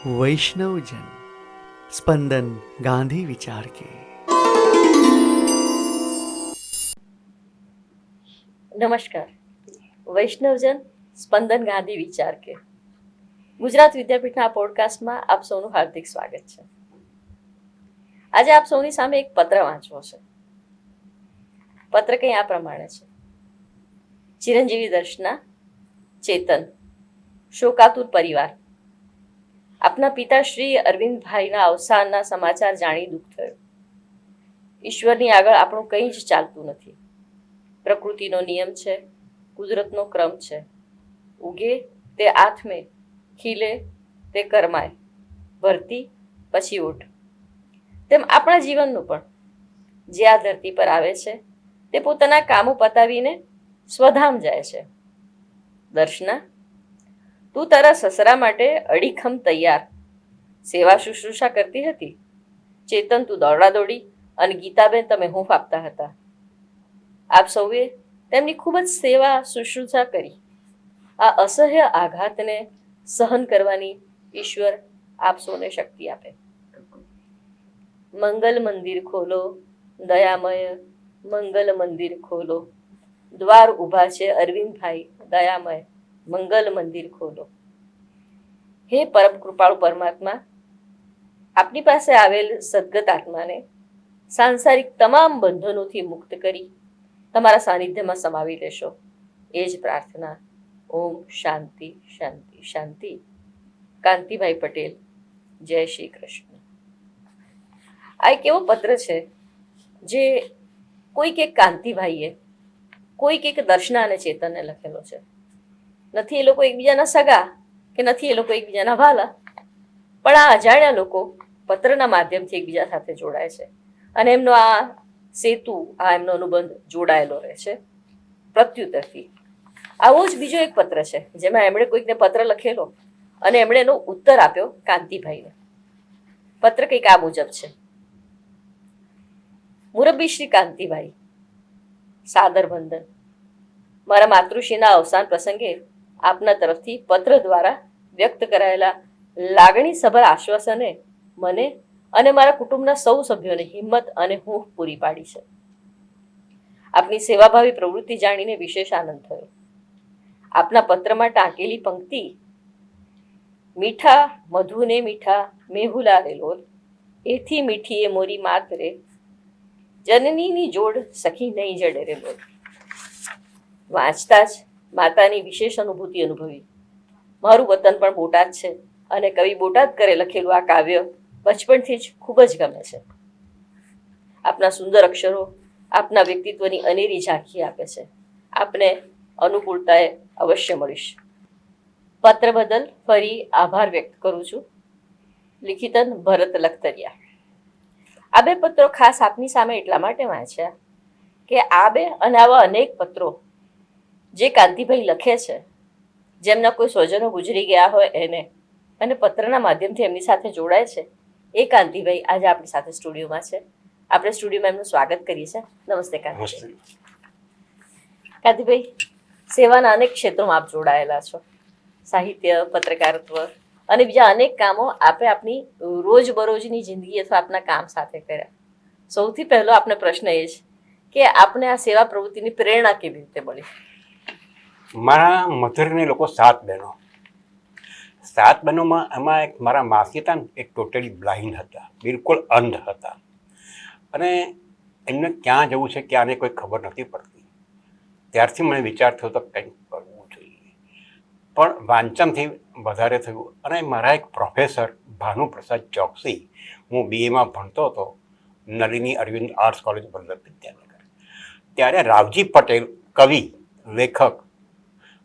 वैष्णवजन स्पंदन गांधी विचार के। નમસ્કાર. વૈષ્ણવજન સ્પંદન ગાંધી વિચાર કે ગુજરાત વિદ્યાપીઠના આ પોડકાસ્ટમાં આપ સૌનું હાર્દિક સ્વાગત છે. આજે આપ સૌની સામે એક પત્ર વાંચવો છે. પત્ર કંઈ આ પ્રમાણે છે. ચિરંજીવી દર્શના, ચેતન, શોકાતુર પરિવાર. આપના પિતા શ્રી અરવિંદભાઈના અવસાનના સમાચાર જાણી દુઃખ થયું. ઈશ્વરની આગળ આપણું કંઈ જ ચાલતું નથી. પ્રકૃતિનો નિયમ છે, કુદરતનો ક્રમ છે. ઉગે તે આથમે, ખીલે તે કરમાય, ભરતી પછી ઉઠ. તેમ આપણા જીવનનું પણ જે આ ધરતી પર આવે છે તે પોતાના કામો પતાવીને સ્વધામ જાય છે. દર્શના, તું તારા સસરા માટે અડીખમ તૈયાર સેવા શુશ્રૂષા કરતી હતી. ચેતન, તું દોડાદોડી અને ગીતાબેન તમે હૂંફ આપતા હતા. આપ સૌએ તેમની ખૂબ જ સેવા શુશ્રૂષા કરી. આ અસહ્ય આઘાતને સહન કરવાની ઈશ્વર આપ સૌને શક્તિ આપે. મંગલ મંદિર ખોલો દયામય, મંગલ મંદિર ખોલો. દ્વાર ઊભા છે અરવિંદભાઈ દયામય, મંગલ મંદિર ખોલો. હે પરમ કૃપાળુ પરમાત્મા, આપની પાસે આવેલ સદગત આત્માને સાંસારિક તમામ બંધનોથી મુક્ત કરી તમારા સાનિધ્યમાં સમાવી લેશો. એ જ પ્રાર્થના. ઓમ શાંતિ શાંતિ શાંતિ. કાંતિભાઈ પટેલ. જય શ્રી કૃષ્ણ. આ એક એવો પત્ર છે જે કોઈક એક કાંતિભાઈએ કોઈક એક દર્શના અને ચેતનને લખેલો છે. નથી એ લોકો એકબીજાના સગા કે નથી એ લોકો એકબીજાના વાલા, પણ આ અજાણ્યા લોકો પત્રના માધ્યમથી એકબીજા સાથે જોડાય છે અને એમનો આ સેતુ, આ એમનો અનુબંધ જોડાયેલો રહે છે પ્રત્યુત્તરથી. આવો જ બીજો એક પત્ર છે જેમાં એમણે કોઈકને પત્ર લખેલો અને એમણે એનો ઉત્તર આપ્યો કાંતિભાઈને. પત્ર કંઈક આ મુજબ છે. મુરબ્બી શ્રી કાંતિભાઈ, સાદર વંદન. મારા માતૃશ્રીના અવસાન પ્રસંગે આપના તરફથી પત્ર દ્વારા વ્યક્ત કરાયેલા લાગણી સભર આશ્વાસને મને અને મારા કુટુંબના સૌ સભ્યોને હિંમત અને હૂંફ પૂરી પાડી છે. આપની સેવાભાવી પ્રવૃત્તિ જાણીને વિશેષ આનંદ થયો. આપના પત્રમાં ટાંકેલી પંક્તિ, મીઠા મધુને મીઠા મેહુલા રે લોલ, એથી મીઠી એ મોરી માત રે, જનનીની જોડ સખી નહીં જડે રે લોલ. વાંચતા જ માતાની વિશેષ અનુભૂતિ અનુભવી. મારું વતન પણ બોટાદ છે અને કવિ બોટાદકરે લખેલું આ કાવ્ય બચપણથી જ ખૂબ જ ગમે છે. આપના સુંદર અક્ષરો આપના વ્યક્તિત્વની અનેરી ઝાંખી આપે છે. આપને અનુકૂળતાએ અવશ્ય મળીશ. પત્ર બદલ ફરી આભાર વ્યક્ત કરું છું. લિખિતન ભરત લખતરિયા. આ બે પત્રો ખાસ આપની સામે એટલા માટે વાંચ્યા કે આ બે અને આવા અનેક પત્રો જે કાંતિભાઈ લખે છે, જેમના કોઈ સ્વજનો ગુજરી ગયા હોય એને, અને પત્રના માધ્યમથી એમની સાથે જોડાય છે, એ કાંતિભાઈ આજે આપણી સાથે સ્ટુડિયોમાં છે. આપણે સ્ટુડિયોમાં એમનું સ્વાગત કરીએ છીએ. નમસ્તે કાંતિભાઈ. કાંતિભાઈ, સેવાના અનેક ક્ષેત્રોમાં આપ જોડાયેલા છો. સાહિત્ય, પત્રકારત્વ અને બીજા અનેક કામો આપે આપની રોજબરોજની જિંદગી અથવા આપના કામ સાથે કર્યા. સૌથી પહેલો આપને પ્રશ્ન એ છે કે આપને આ સેવા પ્રવૃત્તિની પ્રેરણા કેવી રીતે મળી? મારા મધરને લોકો 7 બહેનો. 7 બહેનોમાં એમાં એક મારા માસી હતા ને, એ ટોટલી બ્લાઇન્ડ હતા, બિલકુલ અંધ હતા. અને એમને ક્યાં જવું છે ક્યાં કોઈ ખબર નથી પડતી. ત્યારથી મને વિચાર થયો તો કંઈક કરવું જોઈએ. પણ વાંચનથી વધારે થયું. અને મારા એક પ્રોફેસર ભાનુપ્રસાદ ચોકસી, હું BAમાં ભણતો હતો નલિની અરવિંદ આર્ટ્સ કોલેજ વલ્લભ વિદ્યાનગર, ત્યારે રાવજી પટેલ કવિ, લેખક,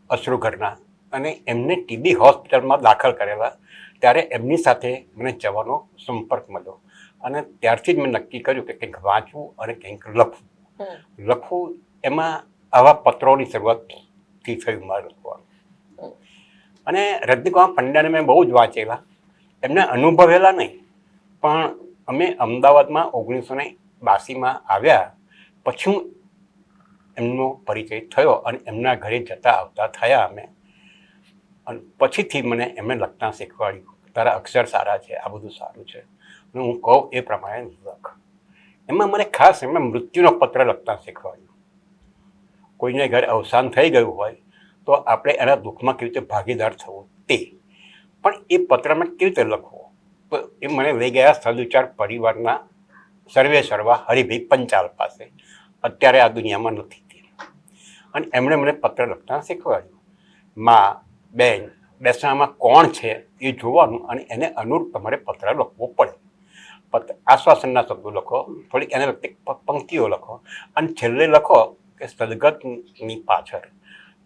અશ્રુઘરના, અને એમને TB હોસ્પિટલમાં દાખલ કરેલા. ત્યારે એમની સાથે મને જવાનો સંપર્ક મળ્યો અને ત્યારથી જ મેં નક્કી કર્યું કે કંઈક વાંચવું અને કંઈક લખવું. એમાં આવા પત્રોની શરૂઆતથી થયું મારું લખવાનું. અને રજનીકાંત પંડ્યાને મેં બહુ જ વાંચેલા. એમને અનુભવેલા નહીં, પણ અમે અમદાવાદમાં 1982માં આવ્યા પછી હું એમનો પરિચય થયો અને એમના ઘરે જતા આવતા થયા અમે. અને પછીથી મને એમણે લખતા શીખવાડ્યું. તારા અક્ષર સારા છે, આ બધું સારું છે, અને હું કહું એ પ્રમાણે લખ. એમાં મને ખાસ એમાં મૃત્યુનો પત્ર લખતા શીખવાડ્યું. કોઈને ઘરે અવસાન થઈ ગયું હોય તો આપણે એના દુઃખમાં કેવી રીતે ભાગીદાર થવું તે, પણ એ પત્રમાં કેવી રીતે લખવો, તો એ મને લઈ ગયા સદવિચાર પરિવારના સર્વે સર્વા હરિભાઈ પંચાલ પાસે. અત્યારે આ દુનિયામાં નથી તે, અને એમણે મને પત્ર લખતા શીખવાડ્યું. મા, બેન, બેસણામાં કોણ છે એ જોવાનું, અને એને અનુરૂપ તમારે પત્ર લખવો પડે. આશ્વાસનના શબ્દો લખો, થોડીક એને લગતી પંક્તિઓ લખો, અને છેલ્લે લખો કે સદગતની પાછળ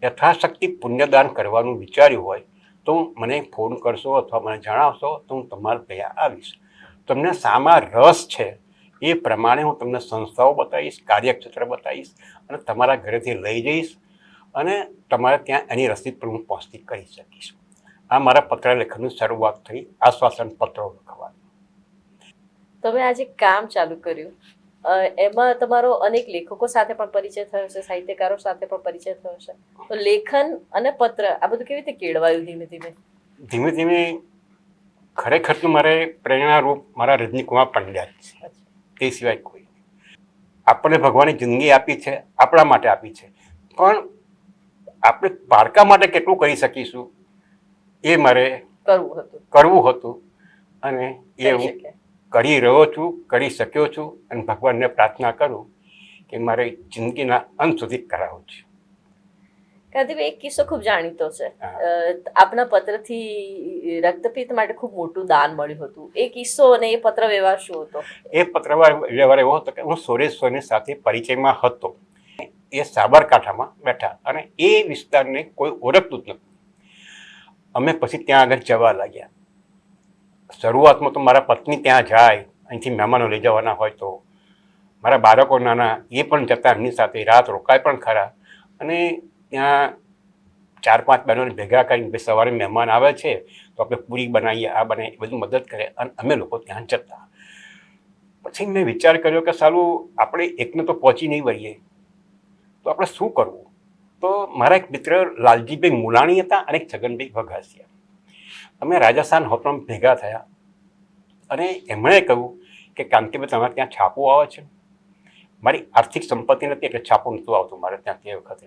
યથાશક્તિ પુણ્યદાન કરવાનું વિચાર્યું હોય તો મને ફોન કરશો અથવા મને જણાવશો તો હું તમારા ત્યાં આવીશ. તમને શામાં રસ છે એ પ્રમાણે હું તમને સંસ્થાઓ બતાવીશ, કાર્યક્ષેત્ર બતાવીશ, અને તમારા ઘરેથી લઈ જઈશ, અને તમારે ત્યાં એની રસીદ પણ હું પહોંચતી કરી શકીશ. આ મારા પત્ર લેખનની શરૂઆત થઈ, આશ્વાસન પત્રો લખવાનું. તમે આજે કામ ચાલુ કર્યું, એમાં તમારો અનેક લેખકો સાથે પણ પરિચય થયો છે, સાહિત્યકારો સાથે પણ પરિચય થયો છે. તો લેખન અને પત્ર આ બધું કેવી રીતે કેળવાયું ધીમે ધીમે? ધીમે ધીમે ખરેખર તો મારે પ્રેરણારૂપ મારા રજનીકુમાર પંડ્યા જ છે, તે સિવાય કોઈ. આપણને ભગવાને જિંદગી આપી છે, આપણા માટે આપી છે, પણ આપણે પારકા માટે કેટલું કરી શકીશું એ મારે કરવું હતું, અને એ હું કરી રહ્યો છું, કરી શક્યો છું, અને ભગવાનને પ્રાર્થના કરું કે મારે જિંદગીના અંત સુધી કરાવવું છે. કાંતિભાઈ, એક કિસ્સો ખૂબ જાણીતો છે. આપના પત્રથી રક્તપિત્ત માટે ખૂબ મોટું દાન મળ્યું હતું. એ કિસ્સો અને એ પત્ર વ્યવહાર શું હતો? એ પત્ર વ્યવહાર એવો હતો કે હું સુરેશ્વરની સાથે પરિચયમાં હતો. એ સાબરકાંઠામાં બેઠા, અને એ વિસ્તારને કોઈ ઓળખતું જ નહોતું. અમે પછી ત્યાં આગળ જવા લાગ્યા. શરૂઆતમાં તો મારા પત્ની ત્યાં જાય, અહીંથી મહેમાનો લઈ જવાના હોય તો, મારા બાળકો નાના એ પણ જતા, એમની સાથે રાત રોકાય પણ ખરા. અને ત્યાં 4-5 બહેનોને ભેગા કરીને સવારે મહેમાન આવે છે તો આપણે પૂરી બનાવીએ, આ બનાવીએ, એ બધું મદદ કરે, અને અમે લોકો ત્યાં જતા. પછી મેં વિચાર કર્યો કે સાલું આપણે એકને તો પહોંચી નહીં વળીએ, તો આપણે શું કરવું? તો મારા એક મિત્ર લાલજીભાઈ મુલાણી હતા અને એક છગનભાઈ વઘાસિયા. અમે રાજસ્થાન હોટલમાં ભેગા થયા, અને એમણે કહ્યું કે કાંતિભાઈ તમારે ત્યાં છાપું આવે છે. મારી આર્થિક સંપત્તિ નથી એટલે છાપું નહોતું આવતું મારે ત્યાં તે વખતે.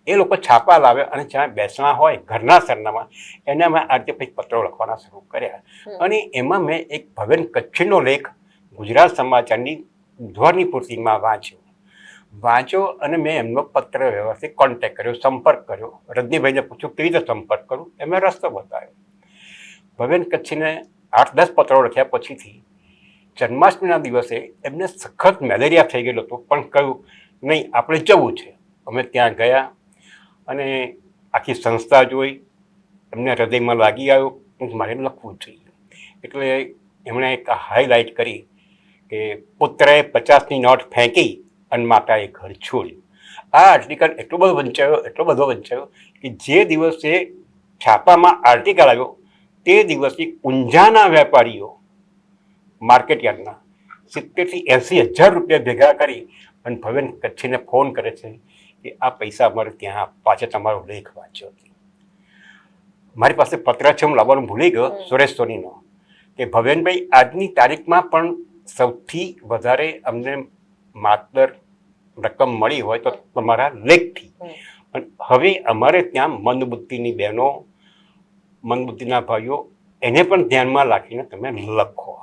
એ લોકો છાપા લાવે, અને જ્યાં બેસણા હોય ઘરના સરનામા એને અમે આ રીતે પછી પત્રો લખવાના શરૂ કર્યા. અને એમાં મેં એક ભવેન કચ્છીનો લેખ ગુજરાત સમાચારની બુધવારની પૂર્તિમાં વાંચ્યો, અને મેં એમનો પત્ર વ્યવહારથી કોન્ટેક્ટ કર્યો, સંપર્ક કર્યો. રજનીભાઈને પૂછ્યું કેવી રીતે સંપર્ક કરું, એમણે રસ્તો બતાવ્યો. ભવેન કચ્છીને 8-10 પત્રો લખ્યા પછીથી જન્માષ્ટમીના દિવસે એમને સખત મેલેરિયા થઈ ગયેલો હતો, પણ કહ્યું નહીં આપણે જવું છે. અમે ત્યાં ગયા, અને આખી સંસ્થા જોઈ, એમને હૃદયમાં લાગી આવ્યું મારે લખવું જોઈએ. એટલે એમણે એક હાઈલાઇટ કરી કે પુત્રએ 50ની નોટ ફેંકી અને માતાએ ઘર છોડ્યું. આ આર્ટિકલ એટલો બધો વંચાયો કે જે દિવસે છાપામાં આર્ટિકલ આવ્યો તે દિવસથી ઊંઝાના વેપારીઓ માર્કેટ યાર્ડના 70,000 થી 80,000 રૂપિયા ભેગા કરી અને ભવેન કચ્છીને ફોન કરે છે કે આ પૈસા અમારે ત્યાં આપવા છે, તમારો લેખ વાંચ્યો હતો. મારી પાસે પત્ર છે, હું લાવવાનું ભૂલી ગયો, સુરેશ સોનીનો, કે ભવેનભાઈ આજની તારીખમાં પણ સૌથી વધારે અમને માતબર રકમ મળી હોય તો તમારા લેખથી. અને હવે અમારે ત્યાં મંદબુદ્ધિની બહેનો, મંદબુદ્ધિના ભાઈઓ, એને પણ ધ્યાનમાં રાખીને તમે લખો.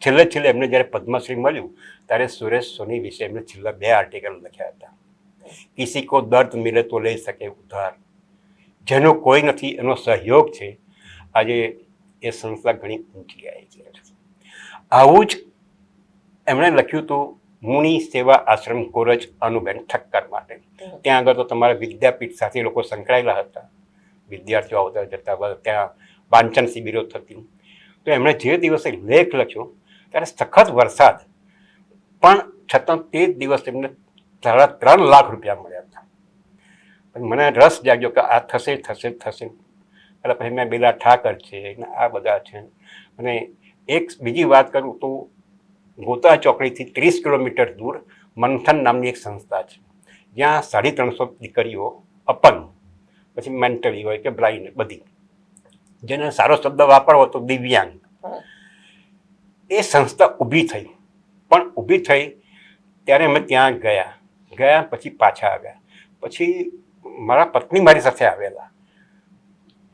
છેલ્લે એમને જ્યારે પદ્મશ્રી મળ્યું ત્યારે સુરેશ સોની વિશે એમને છેલ્લા 2 આર્ટિકલ લખ્યા હતા. કિસી કો દર્દ મિલે તો લઈ શકે ઉધાર, જેનો કોઈ નથી એનો સહયોગ છે. આજે એ સંસ્થા ઘણી ઊંચી આવી છે. આવું જ એમણે લખ્યું હતું મુનિ સેવા આશ્રમ કોરજ અનુબેન ઠક્કર માટે. ત્યાં આગળ તો તમારા વિદ્યાપીઠ સાથે લોકો સંકળાયેલા હતા, વિદ્યાર્થીઓ આવતા જતા, ત્યાં વાંચન શિબિરો થતી. તો એમણે જે દિવસે લેખ લખ્યો ત્યારે સખત વરસાદ, પણ છતાં તે જ દિવસ એમને 3.5 લાખ રૂપિયા મળ્યા હતા. મને રસ જાગ્યો કે આ થશે. એટલે પછી મેં બેલા ઠાકર છે, આ બધા છે. અને એક બીજી વાત કરું તો ગોતા ચોકડીથી 30 કિલોમીટર દૂર મંથન નામની એક સંસ્થા છે, જ્યાં 350 દીકરીઓ અપંગ, પછી મેન્ટલી હોય કે બ્લાઇન્ડ, બધી જેને સારો શબ્દ વાપરવો તો દિવ્યાંગ, હા. એ સંસ્થા ઊભી થઈ. પણ ઊભી થઈ ત્યારે અમે ત્યાં ગયા પછી પાછા આવ્યા. પછી મારા પત્ની મારી સાથે આવેલા.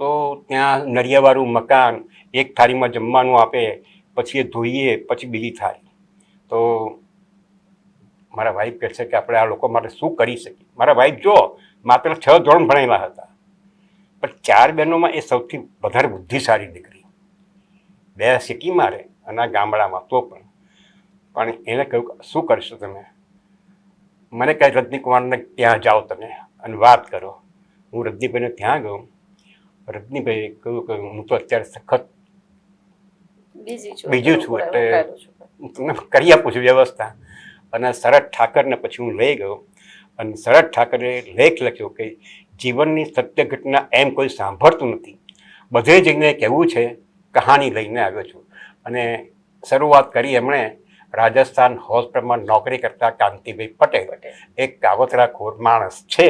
તો ત્યાં નળિયાવાળું મકાન, એક થાળીમાં જમવાનું આપે, પછી એ ધોઈએ, પછી બીજી થાળી. તો મારા વાઈફ કહે છે કે આપણે આ લોકો માટે શું કરી શકીએ. મારા વાઈફ જો માત્ર 6 ધોરણ ભણેલા હતા, પણ 4 બહેનોમાં એ સૌથી વધારે બુદ્ધિશાળી દીકરી. 2 સિટીમાં રહે અને ગામડામાં તો પણ એને કહ્યું શું કરશો તમે? મને કહે રજનીકુમારને ત્યાં જાઓ તમે અને વાત કરો. હું રજનીભાઈને ત્યાં ગયો. રજનીભાઈએ કહ્યું કે હું તો અત્યારે સખત બીજું છું, એટલે હું તમને કરી આપું છું વ્યવસ્થા. અને શરદ ઠાકરને પછી હું લઈ ગયો અને શરદ ઠાકરે લેખ લખ્યો કે જીવનની સત્ય ઘટના એમ કોઈ સાંભળતું નથી, બધે જઈને કહેવું છે, કહાની લઈને આવ્યો છું. અને શરૂઆત કરી એમણે રાજસ્થાન હોસ્પિટલમાં નોકરી કરતા કાંતિભાઈ પટેલ, એક કાવતરાખોર માણસ છે.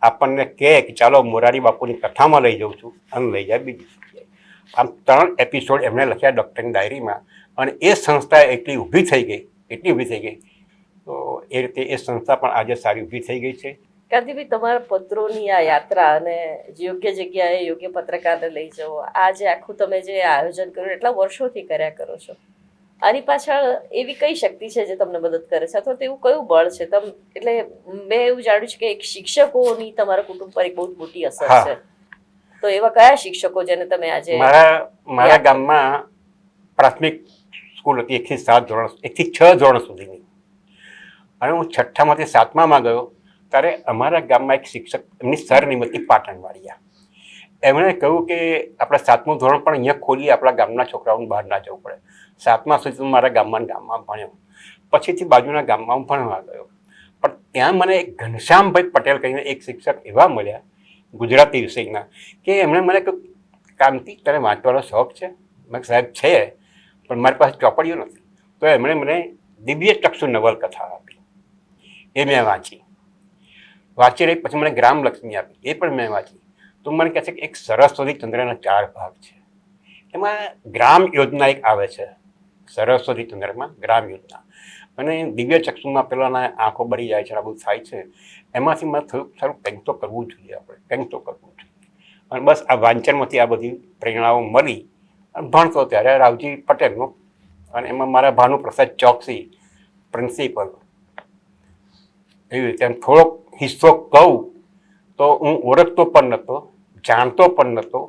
આપણને કહે કે ચાલો મોરારી બાપુની કથામાં લઈ જાઉં છું અને લઈ જાય બીજી જગ્યાએ. આમ 3 એપિસોડ એમણે લખ્યા ડૉક્ટરની ડાયરીમાં. અને એ સંસ્થા એટલી ઊભી થઈ ગઈ. તો એ રીતે એ સંસ્થા પણ આજે સારી ઊભી થઈ ગઈ છે. કાંતિભાઈ, તમારા પત્રોની આ યાત્રા અને યોગ્ય જગ્યાએ યોગ્ય પત્રકારને લઈ જવો, આ જે આખું તમે જે આયોજન કર્યું એટલા વર્ષોથી કર્યા કરો છો, આની પાછળ એવી કઈ શક્તિ છે જે તમને મદદ કરે છે, અથવા તો એવું કયું બળ છે? એટલે મેં એવું જાણ્યું છે કે એક શિક્ષકોની તમારા કુટુંબ પર એક બહુ મોટી અસર છે. તો એવા કયા શિક્ષકો જેને તમે આજે? મારા ગામમાં પ્રાથમિક સ્કૂલ હતી 1 થી 7 ધોરણ, 1 થી 6 ધોરણ સુધીની. અને હું 6માંથી 7મામાં ગયો ત્યારે અમારા ગામમાં એક શિક્ષક, એમની સરનિમતી પાટણવાળિયા, એમણે કહ્યું કે આપણે 7મું ધોરણ પણ અહીંયા ખોલીએ, આપણા ગામના છોકરાઓને બહાર ના જવું પડે. 7મા સુધી હું મારા ગામમાં ભણ્યો. પછીથી બાજુના ગામમાં હું ભણવા ગયો. પણ ત્યાં મને એક ઘનશ્યામભાઈ પટેલ કહીને એક શિક્ષક એવા મળ્યા ગુજરાતી વિષયના, કે એમણે મને કહ્યું, કાંતિ તને વાંચવાનો શોખ છે? મેં સાહેબ છે, પણ મારી પાસે ચોપડીઓ નથી. તો એમણે મને દિવ્ય ચક્ષુ નવલકથા આપી, એ મેં વાંચી રહી. પછી મને ગ્રામલક્ષ્મી આપી, એ પણ મેં વાંચી. તો મને કહે છે કે એક સરસ્વતી ચંદ્રના 4 ભાગ છે, એમાં ગ્રામ યોજના એક આવે છે, સરસ્વતી ચંદ્રમાં ગ્રામ યોજના. અને દિવ્ય ચક્ષુમાં પેલાના આંખો બળી જાય છે, આ બધું થાય છે. એમાંથી મને થયું સારું કંઈક તો કરવું જોઈએ, આપણે કંઈક તો કરવું જોઈએ. અને બસ આ વાંચનમાંથી આ બધી પ્રેરણાઓ મળી. અને ભણતો ત્યારે રાવજી પટેલનો, અને એમાં મારા ભાનુપ્રસાદ ચોકસી પ્રિન્સિપલ. એવી રીતે થોડોક હિસ્સો કહું તો હું ઓળખતો પણ નહોતો, જાણતો પણ નહોતો.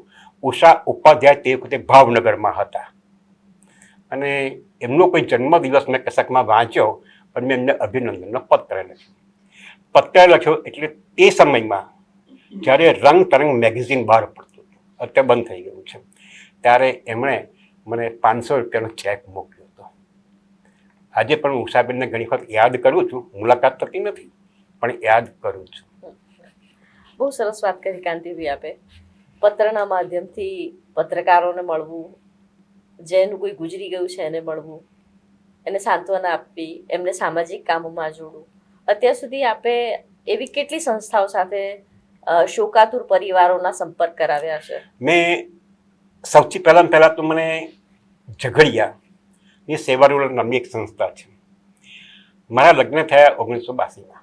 ઉષા ઉપાધ્યાય તે વખતે ભાવનગરમાં હતા, અને એમનો કોઈ જન્મદિવસ મેં કશાકમાં વાંચ્યો, અને મેં એમને અભિનંદનનો પત્ર લખ્યો. એટલે તે સમયમાં જ્યારે રંગ તરંગ મેગેઝિન બહાર પડતું હતું, અત્યારે બંધ થઈ ગયું છે, ત્યારે એમણે મને 500 રૂપિયાનો ચેક મોકલ્યો હતો. આજે પણ હું ઉષાબેનને ઘણી વખત યાદ કરું છું, મુલાકાત થતી નથી પણ યાદ કરું છું. બહુ સરસ વાત કરી કાંતિભાઈ આપે. પત્રના માધ્યમથી પત્રકારોને મળવું, જેનું કોઈ ગુજરી ગયું છે એને મળવું, એને સાંત્વના આપવી, એમને સામાજિક કામોમાં જોડવું. અત્યાર સુધી આપે એવી કેટલી સંસ્થાઓ સાથે શોકાતુર પરિવારોના સંપર્ક કરાવ્યા છે? મેં સૌથી પહેલાં તો મને ઝઘડિયા એ સેવારુલ નામની એક સંસ્થા છે. મારા લગ્ન થયા 1982માં,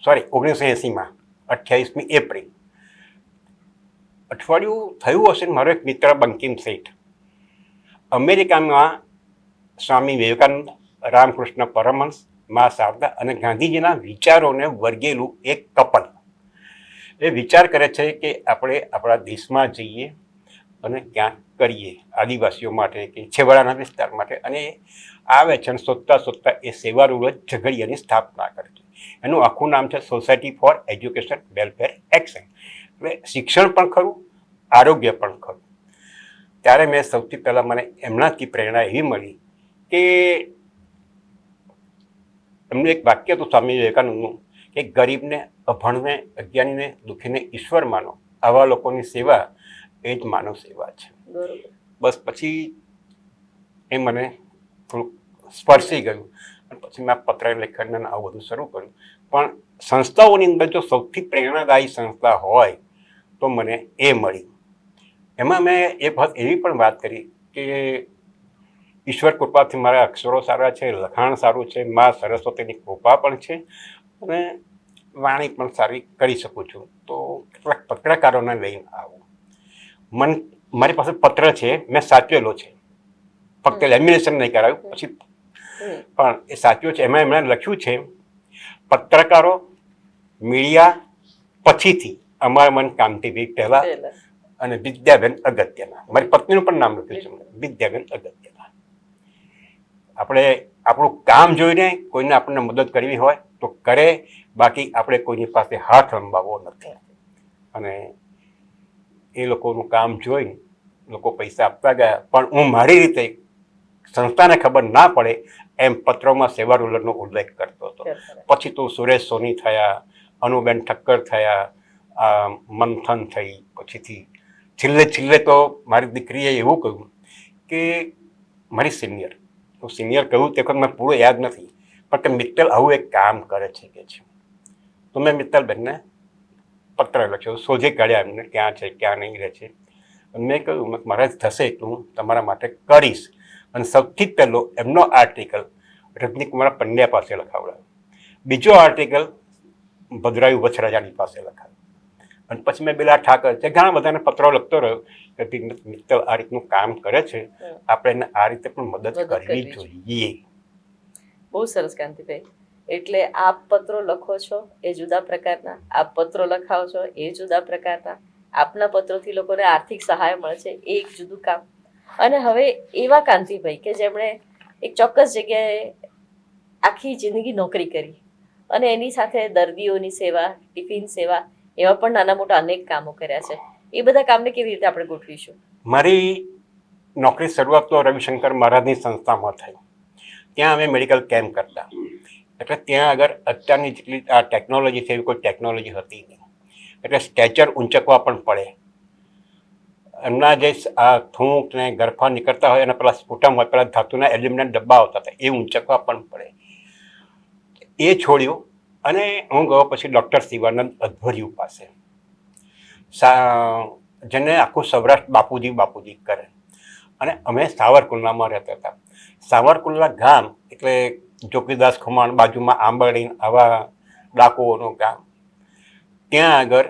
1980માં, 28મી એપ્રિલ. અઠવાડિયું થયું હશે, મારો એક મિત્ર બંકિમ શેઠ અમેરિકામાં સ્વામી વિવેકાનંદ, રામકૃષ્ણ પરમહંસ, મા શારદા અને ગાંધીજીના વિચારોને વર્ગેલું એક કપલ એ વિચાર કરે છે કે આપણે આપણા દેશમાં જઈએ અને ક્યાંક કરીએ આદિવાસીઓ માટે કે છેવાડાના વિસ્તાર માટે. અને આવે છે અને શોધતા એ સેવારુલ ઝઘડિયાની સ્થાપના કરે છે. એનું આખું નામ છે society for education welfare action. એટલે શિક્ષણ પણ ખરું, આરોગ્ય પણ ખરું. ત્યારે મેં સૌથી પહેલાં મને એમનાથી પ્રેરણા એવી મળી કે એમનું એક વાક્ય હતું સ્વામી વિવેકાનંદનું કે ગરીબને, અભણને, અજ્ઞાનીને, દુઃખીને ઈશ્વર માનો, આવા લોકોની સેવા એ જ માનવ સેવા છે. બસ પછી એ મને થોડુંક સ્પર્શી ગયું, અને પછી મેં પત્ર લેખન આવું બધું શરૂ કર્યું. પણ સંસ્થાઓની અંદર જો સૌથી પ્રેરણાદાયી સંસ્થા હોય તો મને એ મળી. એમાં મેં એક વખત એવી પણ વાત કરી કે ઈશ્વર કૃપાથી મારા અક્ષરો સારા છે, લખાણ સારું છે, મા સરસ્વતીની કૃપા પણ છે અને વાણી પણ સારી કરી શકું છું. તો કેટલાક પત્રકારોને લઈને આવું. મારી પાસે પત્ર છે, મેં સાચવેલો છે, ફક્ત લેમિનેશન નહીં કરાવ્યું, પછી પણ એ સાચવ્યો છે. એમાં એમણે લખ્યું છે, પત્રકારો મીડિયા પછીથી અમારા મન કાંતિભાઈ પહેલા અને વિદ્યાબેન અગત્યના. મારી પત્નીનું પણ નામ લખ્યું છે, વિદ્યાબેન અગત્યના. આપણે આપણું કામ જોઈને કોઈને આપણને મદદ કરવી હોય તો કરે, બાકી આપણે કોઈની પાસે હાથ લંબાવવો નથી. અને એ લોકોનું કામ જોઈને લોકો પૈસા આપતા ગયા, પણ હું મારી રીતે સંસ્થાને ખબર ના પડે એમ પત્રોમાં સેવા રૂલરનો ઉલ્લેખ કરતો હતો. પછી તો સુરેશ સોની થયા, અનુબેન ઠક્કર થયા, મંથન થઈ, પછીથી છેલ્લે તો મારી દીકરીએ એવું કહ્યું કે મારી સિનિયર કહ્યું તે વખત મને પૂરું યાદ નથી, પણ કે મિત્તલ આવું એક કામ કરે છે કે છે. તો મેં મિત્તલબેનને પત્ર લખ્યો, શોધી કાઢ્યા એમને ક્યાં છે ક્યાં નહીં રહે છે. મેં કહ્યું મારા થશે તો હું તમારા માટે કરીશ. અને સૌથી પહેલો એમનો આર્ટિકલ રજનીકુમાર પંડ્યા પાસે લખાવડાવ્યો, બીજો આર્ટિકલ ભદ્રાયુ વછરાજાની પાસે લખાવ્યો, અને પછી મેં પેલા ઠાકર છે ઘણા બધાને પત્રો લખતો રહ્યો કે મિત્તલ આ રીતનું કામ કરે છે, આપણે એને આ રીતે પણ મદદ કરવી જોઈએ. બહુ સરસ કાંતિભાઈ. એટલે આપ પત્રો લખો છો એ જુદા પ્રકારના, આપ પત્રો લખાવો છો એ જુદા પ્રકારના, આપના પત્રોથી લોકોને આર્થિક સહાય મળે છે એ એક જુદું કામ. અને હવે એવા કાંતિભાઈ કે જેમણે એક ચોક્કસ જગ્યાએ આખી જિંદગી નોકરી કરી અને એની સાથે દર્દીઓની સેવા, ટિફિન સેવા, એવા પણ નાના મોટા અનેક કામો કર્યા છે. એ બધા કામને કેવી રીતે આપણે ગોઠવીશું? મારી નોકરી શરૂઆત તો રવિશંકર મહારાજની સંસ્થામાં થઈ. ત્યાં અમે મેડિકલ કેમ્પ કરતા. એટલે ત્યાં આગળ અત્યારની જેટલી આ ટેકનોલોજી છે એવી કોઈ ટેકનોલોજી હતી નહીં. એટલે સ્ટ્રેચર ઊંચકવા પણ પડે. એમના જે આ થૂંક ને ગરફા નીકળતા હોય એના પેલા સ્ફુટમ હોય, પેલા ધાતુના એલ્યુમિનિયમ ડબ્બા આવતા હતા, એ ઊંચકવા પણ પડે. એ છોડ્યું અને હું ગયો પછી ડૉક્ટર શિવાનંદ અધ્વર્યુ પાસે, જેને આખું સૌરાષ્ટ્ર બાપુજી કરે. અને અમે સાવરકુંડલામાં રહેતા હતા. સાવરકુંડલા ગામ એટલે જોગીદાસ ખુમાણ બાજુમાં આંબરડી, આવા ડાકોનું ગામ. ત્યાં આગળ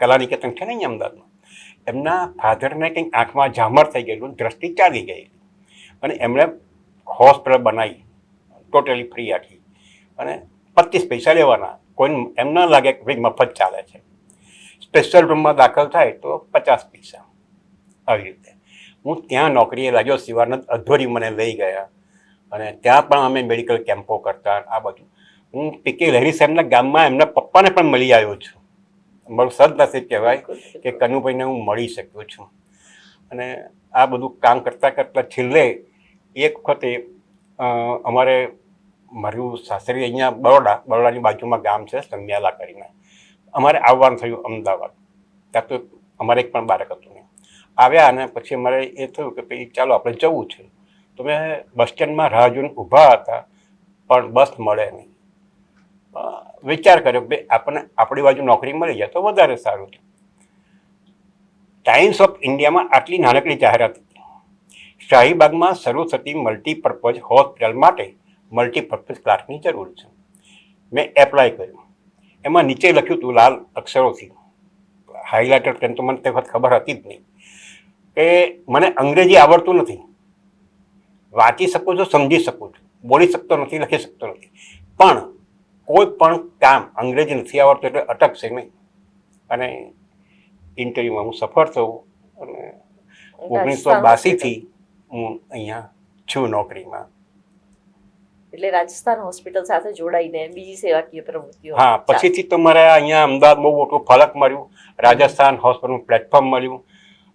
કલાનિકેતન છે ને અહીંયા અમદાવાદમાં, એમના ફાધરને કંઈક આંખમાં ઝામર થઈ ગયેલું, દ્રષ્ટિ ચાલી ગયેલી, અને એમણે હોસ્પિટલ બનાવી ટોટલી ફ્રી આખી, અને 25 પૈસા લેવાના. કોઈને એમ ના લાગે કે ભાઈ મફત ચાલે છે. સ્પેશિયલ રૂમમાં દાખલ થાય તો 50 પૈસા. આવી રીતે હું ત્યાં નોકરીએ લાગ્યો. શિવાનંદ અધ્વરી મને લઈ ગયા અને ત્યાં પણ અમે મેડિકલ કેમ્પો કરતા. આ બધું હું પીકે લહેરી સાહેબના ગામમાં એમના પપ્પાને પણ મળી આવ્યો છું. મારું સદનસીબ કહેવાય કે કનુભાઈને હું મળી શક્યો છું. અને આ બધું કામ કરતાં કરતાં છેલ્લે એક વખતે અમારે મારું સાસરી અહીંયા બરોડાની બાજુમાં ગામ છે સંમિયાલા કરીને, અમારે આવવાનું થયું અમદાવાદ. ત્યાં તો અમારે એક પણ બાળક હતું નહીં. આવ્યા અને પછી અમારે એ થયું કે ભાઈ ચાલો આપણે જવું છે. તો મેં બસ સ્ટેન્ડમાં રાહ જોઈને ઊભા હતા, પણ બસ મળે નહીં. વિચાર કર્યો કે આપણને આપણી બાજુ નોકરી મળી જાય તો વધારે સારું છે. ટાઈમ્સ ઓફ ઇન્ડિયામાં આટલી નાનકડી જાહેરાત હતી, શાહીબાગમાં શરૂ થતી મલ્ટીપર્પઝ હોસ્પિટલ માટે મલ્ટીપર્પઝ ક્લાર્કની જરૂર છે. મેં એપ્લાય કર્યું. એમાં નીચે લખ્યું હતું લાલ અક્ષરોથી, હાઇલાઇટર કરીને, તો મને તે વખત ખબર હતી જ નહીં કે મને અંગ્રેજી આવડતું નથી. વાંચી શકું છું, સમજી શકું છું, બોલી શકતો નથી, લખી શકતો નથી, પણ કોઈ પણ કામ અંગ્રેજી નથી આવડતું એટલે અટકશે નહીં. અને ઇન્ટરવ્યુમાં હું સફળ થયું અને 1982થી હું અહીંયા છું નોકરીમાં. એટલે રાજસ્થાન હોસ્પિટલ સાથે જોડાઈને બીજી સેવાકીય પ્રવૃત્તિઓ. હા, પછીથી તો મારે અહીંયા અમદાવાદ બહુ મોટું ફલક મળ્યું, રાજસ્થાન હોસ્પિટલનું પ્લેટફોર્મ મળ્યું,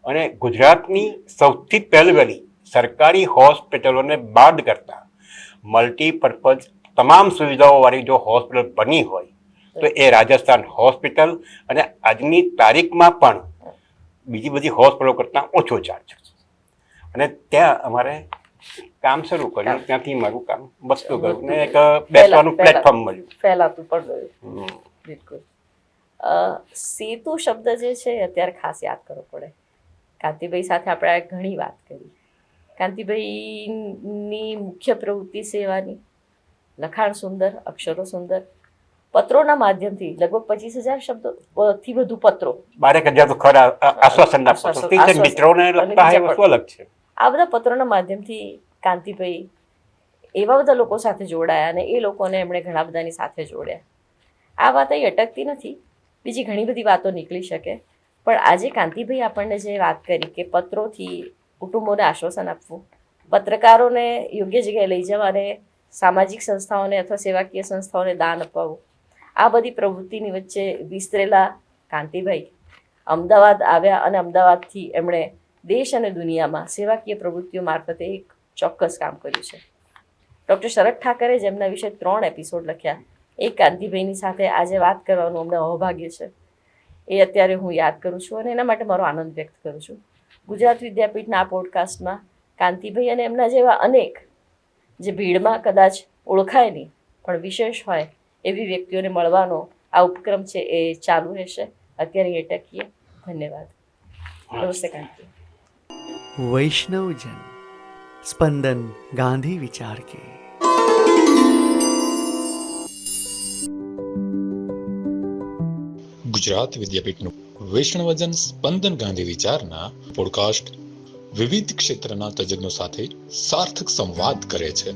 અને ગુજરાતની સૌથી પહેલી સરકારી હોસ્પિટલોને બાદ કરતા મલ્ટીપર્પઝ તમામ સુવિધાઓવાળી જો હોસ્પિટલ બની હોય તો એ રાજસ્થાન હોસ્પિટલ, અને આજની તારીખમાં પણ બીજી બધી હોસ્પિટલો કરતાં ઓછો ચાર્જ. અને ત્યાં અમારે કામ શરૂ કર્યું, ત્યાંથી મારું કામ વધતું ગયું ને એક બેસવાનું પ્લેટફોર્મ મળ્યું, ફેલાતું પણ ગયું. બિલકુલ. સેતુ શબ્દ જે છે એ અત્યારે ખાસ યાદ કરવો પડે. કાંતિભાઈ સાથે આપણે ઘણી વાત કરી. કાંતિભાઈની મુખ્ય પ્રવૃત્તિ સેવાની, લખાણ સુંદર, અક્ષરો સુંદર, પત્રોના માધ્યમથી લગભગ 25,000 શબ્દોથી વધુ પત્રો, 12,000 તો ખરા આશ્વાસનના પત્રો. ઠીક છે, મિત્રોને લગતા હોય વસ્તુ અલગ છે. આ બધા પત્રોના માધ્યમથી કાંતિભાઈ એવા બધા લોકો સાથે જોડાયા અને એ લોકોને એમણે ઘણા બધાની સાથે જોડ્યા. આ વાત અહીં અટકતી નથી, બીજી ઘણી બધી વાતો નીકળી શકે, પણ આજે કાંતિભાઈ આપણને જે વાત કરી કે પત્રોથી કુટુંબોને આશ્વાસન આપવું, પત્રકારોને યોગ્ય જગ્યાએ લઈ જવા અને સામાજિક સંસ્થાઓને અથવા સેવાકીય સંસ્થાઓને દાન અપાવવું, આ બધી પ્રવૃત્તિની વચ્ચે વિસ્તરેલા કાંતિભાઈ અમદાવાદ આવ્યા અને અમદાવાદથી એમણે દેશ અને દુનિયામાં સેવાકીય પ્રવૃત્તિઓ મારફતે એક ચોક્કસ કામ કર્યું છે. ડૉક્ટર શરદ ઠાકરે જેમના વિશે 3 એપિસોડ લખ્યા, એ કાંતિભાઈની સાથે આજે વાત કરવાનું અમને અહોભાગ્ય છે. એ અત્યારે હું યાદ કરું છું અને એના માટે મારો આનંદ વ્યક્ત કરું છું. ગુજરાત વિદ્યાપીઠના આ પોડકાસ્ટમાં કાંતિભાઈ અને એમના જેવા અનેક, જે ભીડમાં કદાચ ઓળખાય નહીં પણ વિશેષ હોય એવી વ્યક્તિઓને મળવાનો આ ઉપક્રમ છે એ ચાલુ રહેશે. અત્યારે એ ટકીએ. ધન્યવાદ. નમસ્તે કાંતિ. वैष्णवजन स्पंदन गांधी विचार के. ગુજરાત વિદ્યાપીઠનું વૈષ્ણવજન સ્પંદન ગાંધી વિચારના પોડકાસ્ટ વિવિધ ક્ષેત્રના તજજ્ઞો સાથે સાર્થક સંવાદ કરે છે.